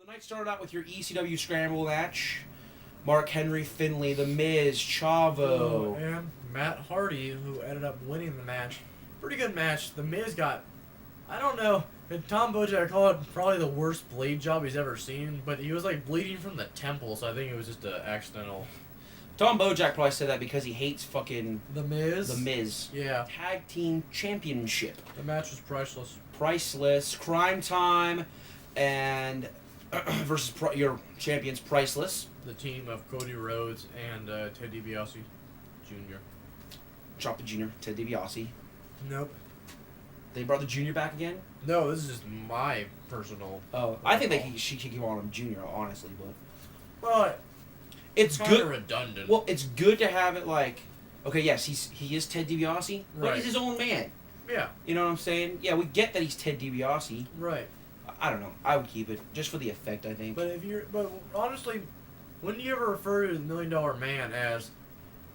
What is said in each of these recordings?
Night started out with your ECW Scramble match. Mark Henry, Finlay, The Miz, Chavo. And Matt Hardy, who ended up winning the match. Pretty good match. The Miz got, I don't know, Tom Bojack, I call it probably the worst blade job he's ever seen, but he was like bleeding from the temple, so I think it was just an accidental. Tom Bojack probably said that because he hates fucking The Miz? The Miz. Yeah. Tag Team Championship. The match was priceless. Priceless. Crime Time and versus your champions, Priceless. The team of Cody Rhodes and Ted DiBiase Jr. Chop the Jr., Ted DiBiase. Nope. They brought the Jr. back again? No, this is just my personal. Oh, I think she should keep on him Jr., honestly, but. Well, it's kind of good. redundant. Well, it's good to have it like, okay, yes, he is Ted DiBiase, but Right. he's his own man. Yeah. You know what I'm saying? Yeah, we get that he's Ted DiBiase. Right. I don't know. I would keep it just for the effect, I think. But honestly, wouldn't you ever refer to the $1 Million Man as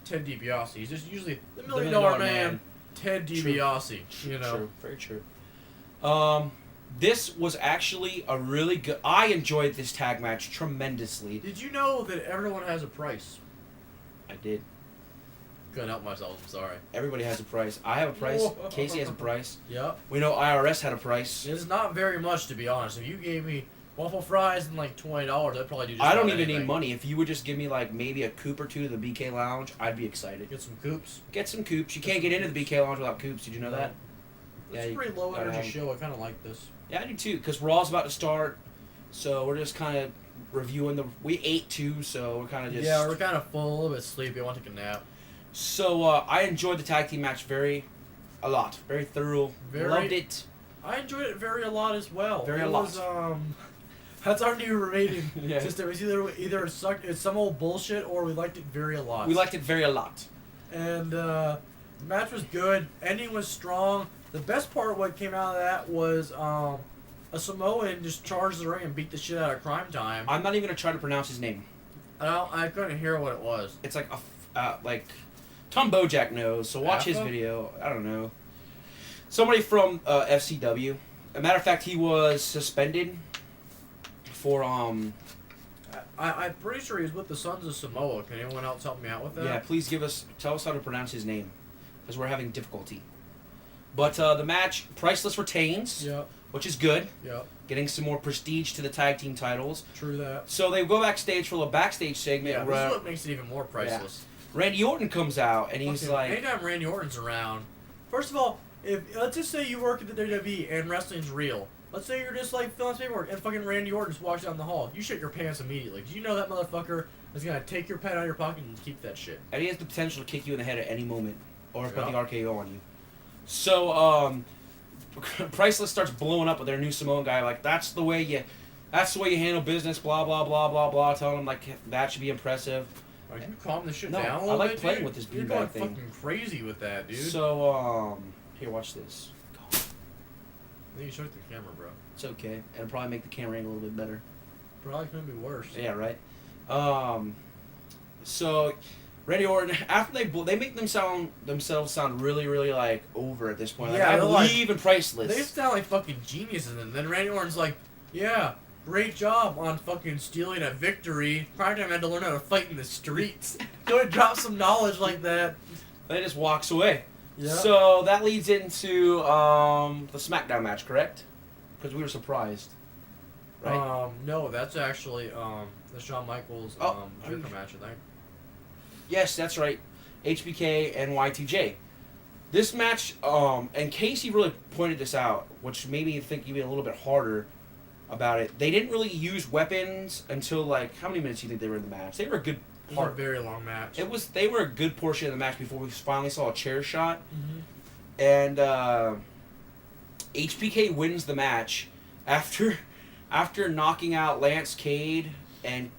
Ted DiBiase? He's just usually the $1 Million Man, Ted DiBiase. True. You know. True. Very true. This was actually a really good. I enjoyed this tag match tremendously. Did you know that everyone has a price? I did. Couldn't help myself. I'm sorry. Everybody has a price. I have a price. Whoa. Casey has a price. Yep. We know IRS had a price. It's not very much, to be honest. If you gave me waffle fries and like $20, I'd probably do just I don't about even anything. need money. If you would just give me like maybe a coop or two to the BK Lounge, I'd be excited. Get some coops. Get some coops. You can't get into the BK Lounge without coops. Did you know that? It's Yeah, a pretty low gotta energy have- show. I kind of like this. Yeah, I do too. Because Raw's about to start, so we're just kind of reviewing the. We ate too, so we're kind of just. Yeah, we're kind of full, a little bit sleepy. I want to take a nap. So I enjoyed the tag team match a lot, very thorough. Loved it. I enjoyed it a lot as well. Very it a lot. Was, that's our new rating Yeah. system. It's either it's some old bullshit or we liked it very a lot. We liked it a lot. And the match was good. Ending was strong. The best part of what came out of that was a Samoan just charged the ring and beat the shit out of Crime Time. I'm not even gonna try to pronounce his name. I couldn't hear what it was. It's like like Tom Bojack knows, so watch his Alpha? video. I don't know. Somebody from FCW. As a matter of fact, he was suspended for I'm pretty sure he's with the Sons of Samoa. Can anyone else help me out with that? Yeah, please tell us how to pronounce his name, because we're having difficulty. But the match, Priceless retains, Yep. which is good. Yep. Getting some more prestige to the tag team titles. True that. So they go backstage for a backstage segment. Yeah, where this is what makes it even more priceless. Randy Orton comes out and he's Fucking- like, anytime Randy Orton's around, first of all, if let's just say you work at the WWE and wrestling's real. Let's say you're just like filling out paperwork and fucking Randy Orton just walks down the hall. You shit your pants immediately. 'Cause you know that motherfucker is gonna take your pen out of your pocket and keep that shit. and he has the potential to kick you in the head at any moment or put Yeah. the RKO on you. So Priceless starts blowing up with their new Samoan guy, like that's the way you handle business, blah blah blah blah blah, telling him like that should be impressive. Like, you calm this shit No, down a I little like bit, playing dude. with this You're beanbag going thing. fucking crazy with that, dude. So here, watch this. I think you shook the camera, bro. It's okay. It'll probably make the camera angle a little bit better. Probably gonna be worse. Yeah, right. So Randy Orton, after they make themselves sound really really like over at this point. Like, Yeah, I they're like- believe in Priceless. They sound like fucking geniuses, and then Randy Orton's like, yeah, great job on fucking stealing a victory. Prime Time had to learn how to fight in the streets. So it drops some knowledge like that. They just walks away. Yeah. So that leads into the SmackDown match, correct? Because we were surprised, right? No, that's actually the Shawn Michaels Jericho match, I think. Yes, that's right. HBK and Y2J. This match, and Casey really pointed this out, which made me think even a little bit harder about it. They didn't really use weapons until like how many minutes do you think they were in the match? They were a good It was a part. very long match. They were a good portion of the match before we finally saw a chair shot. Mm-hmm. And HBK wins the match after knocking out Lance Cade and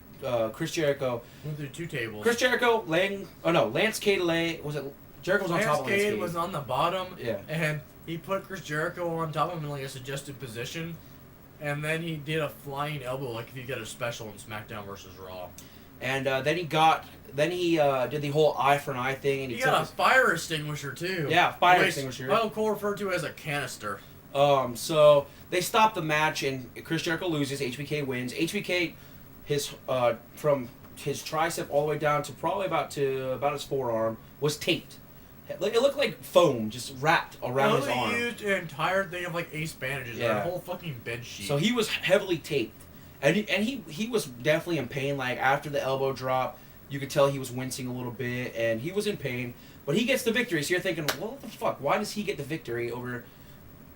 Chris Jericho. Went through two tables. Chris Jericho Lance Cade was it Jericho was on top of Lance Cade Cade. was on the bottom. Yeah. And he put Chris Jericho on top of him in like a suggested position. And then he did a flying elbow like if you get a special in SmackDown versus Raw. And then he did the whole eye for an eye thing, and He he got a took fire extinguisher too. Yeah, fire Which extinguisher. Michael Cole referred to as a canister. So they stop the match, and Chris Jericho loses. HBK wins. HBK, from his tricep all the way down to probably about his forearm was taped. It looked like foam just wrapped around his arm. They used an entire thing of like ace bandages, Yeah. a whole fucking bed sheet. So he was heavily taped, and he was definitely in pain. Like after the elbow drop, you could tell he was wincing a little bit, and he was in pain. But he gets the victory. So you're thinking, well, what the fuck? Why does he get the victory over,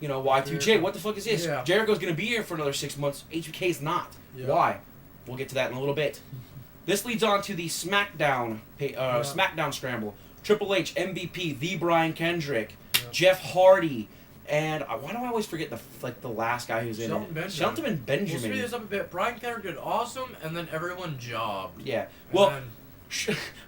Y2J? What the fuck is this? Yeah. Jericho's gonna be here for another 6 months. HBK's not. Yeah. Why? We'll get to that in a little bit. This leads on to the SmackDown Scramble. Triple H, MVP, the Brian Kendrick, Jeff Hardy, and why do I always forget the last guy who's in it? Shelton Benjamin. We'll speed this up a bit. Brian Kendrick did awesome, and then everyone jobbed. Yeah. Well,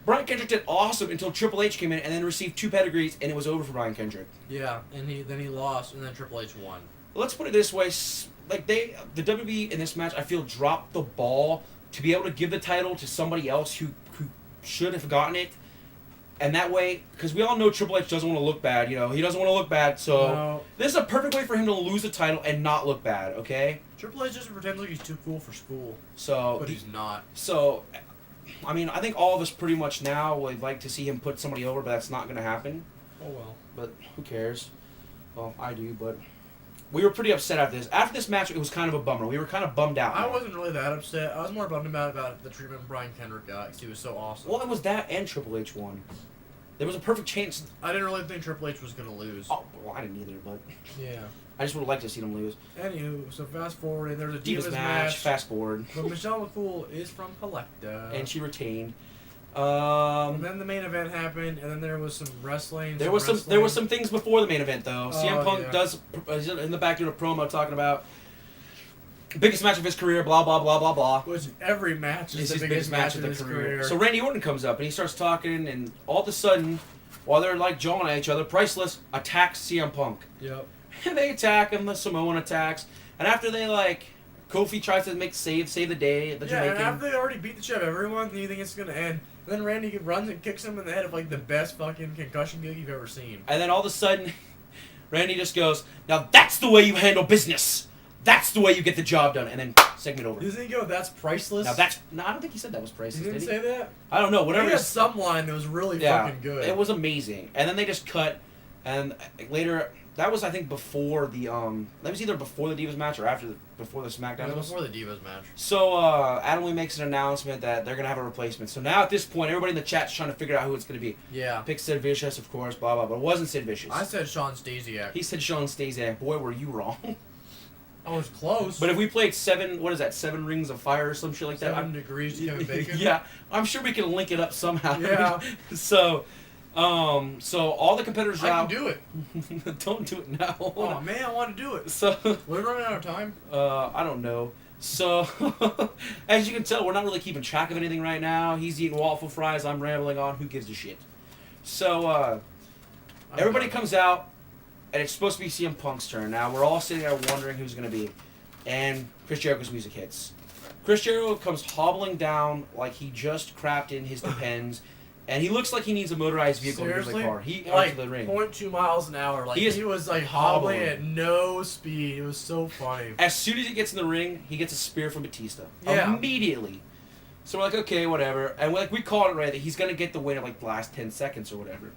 Brian Kendrick did awesome until Triple H came in and then received 2 pedigrees, and it was over for Brian Kendrick. Yeah, and then he lost, and then Triple H won. Let's put it this way: the WWE in this match, I feel, dropped the ball to be able to give the title to somebody else who should have gotten it. And that way, because we all know Triple H doesn't want to look bad, he doesn't want to look bad, so this is a perfect way for him to lose the title and not look bad, okay? Triple H just pretends like he's too cool for school. But he's not. So, I mean, I think all of us pretty much now would like to see him put somebody over, but that's not going to happen. Oh well. But who cares? Well, I do, but we were pretty upset after this. After this match, it was kind of a bummer. We were kind of bummed out. I wasn't really that upset. I was more bummed about the treatment Brian Kendrick got because he was so awesome. Well, it was that and Triple H won. There was a perfect chance. I didn't really think Triple H was going to lose. Oh, well, I didn't either, but yeah. I just would have liked to see them lose. Anywho, so fast forward, and there's a Divas match. Fast forward. But Michelle McCool is from Collecta. And she retained. And then the main event happened, and then there was some wrestling. There was some things before the main event though. CM Punk does in the back doing a promo talking about biggest match of his career, blah blah blah blah blah. Which every match is the biggest match of his career. So Randy Orton comes up and he starts talking, and all of a sudden, while they're like jawing at each other, Priceless attacks CM Punk. Yep. And they attack him. The Samoan attacks, and after they Kofi tries to save the day. The Jamaican. And after they already beat the shit out of everyone, then you think it's gonna end. And then Randy runs and kicks him in the head of the best fucking concussion kick you've ever seen. And then all of a sudden, Randy just goes, "Now that's the way you handle business. That's the way you get the job done." And then segment over. Doesn't he go, "That's priceless"? Now I don't think he said that was priceless. He didn't say that? I don't know. Whatever. He had some line that was really fucking good. It was amazing. And then they just cut, and later. That was, I think, before the that was either before the Divas match or before the SmackDown. It was before the Divas match. So Adam Lee makes an announcement that they're gonna have a replacement. So now at this point, everybody in the chat's trying to figure out who it's gonna be. Yeah. Pick Sid Vicious, of course, blah blah. But it wasn't Sid Vicious. I said Shawn Stasiak. He said Shawn Stasiak. Boy, were you wrong. I was close. But if we played 7 Rings of Fire or some shit like that. 7 Degrees to Kevin Bacon. Yeah, I'm sure we can link it up somehow. Yeah. So all the competitors are out. I can do it. Don't do it now. Oh man, I want to do it. So we're running out of time. I don't know. So as you can tell, we're not really keeping track of anything right now. He's eating waffle fries. I'm rambling on. Who gives a shit? So everybody comes out, and it's supposed to be CM Punk's turn. Now we're all sitting there wondering who's gonna be, and Chris Jericho's music hits. Chris Jericho comes hobbling down like he just crapped in his Depends. And he looks like he needs a motorized vehicle to the car. He onto the ring. 0.2 miles an hour. He was hobbling at no speed. It was so funny. As soon as he gets in the ring, he gets a spear from Batista. Yeah. Immediately. So we're like, okay, whatever. And we called it right that he's gonna get the win in the last 10 seconds or whatever.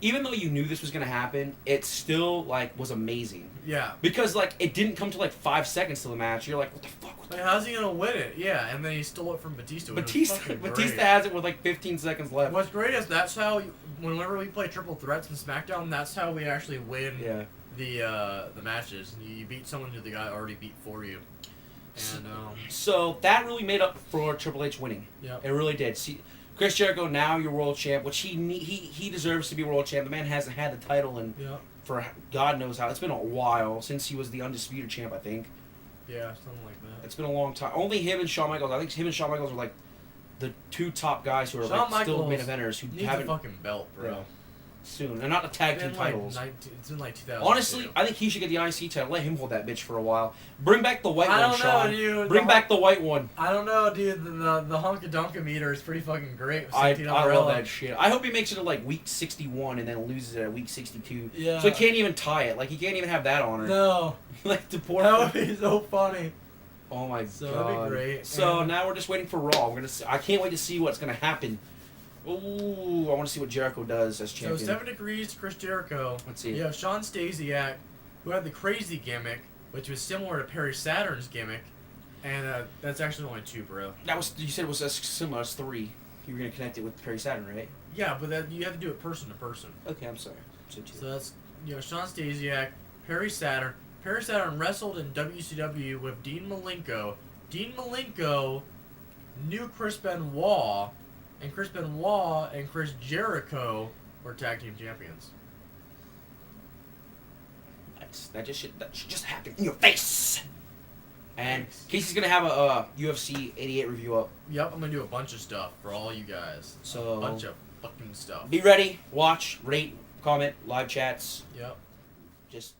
Even though you knew this was gonna happen, it still was amazing. Yeah. Because it didn't come to 5 seconds to the match. You're like, what the fuck? How's he gonna win it? Yeah, and then he stole it from Batista. Batista has it with 15 seconds left. What's great is that's how whenever we play triple threats in SmackDown, that's how we actually win the matches. You beat someone who the guy already beat for you. And so that really made up for Triple H winning. Yeah. It really did. See, Chris Jericho, now you're world champ, which he deserves to be world champ. The man hasn't had the title for God knows how. It's been a while since he was the undisputed champ, I think. Yeah, something like that. It's been a long time. Only him and Shawn Michaels. I think him and Shawn Michaels are the 2 top guys who are still main eventers who needs haven't. a fucking belt, bro. Yeah. soon, and not the tag team It's titles. been like 2000. Honestly, I think he should get the IC title. Let him hold that bitch for a while. Bring back the white I one, don't Sean. know, dude. Bring back the white one. I don't know, dude. The Honka meter is pretty fucking great. With I Santino love Marella. that shit. I hope he makes it to like week 61 and then loses it at week 62. Yeah. So he can't even tie it. Like he can't even have that honor. No. Like the poor. That would be so funny. Oh my So god. that'd be great. So And- now we're just waiting for Raw. We're gonna. I can't wait to see what's gonna happen. Ooh, I want to see what Jericho does as champion. So 7 Degrees to Chris Jericho. Let's see. You have Sean Stasiak, who had the crazy gimmick, which was similar to Perry Saturn's gimmick, and that's actually only 2, bro. That was, you said it was as similar as 3. You were gonna connect it with Perry Saturn, right? Yeah, but you have to do it person to person. Okay, I'm sorry. So 2. So that's Sean Stasiak, Perry Saturn. Perry Saturn wrestled in WCW with Dean Malenko. Dean Malenko knew Chris Benoit, and Chris Benoit and Chris Jericho were tag team champions. Nice. That should just happen in your face. And Thanks. Casey's gonna have a UFC 88 review up. Yep, I'm gonna do a bunch of stuff for all you guys. So- A bunch of fucking stuff. Be ready. Watch, rate, comment, live chats. Yep. Just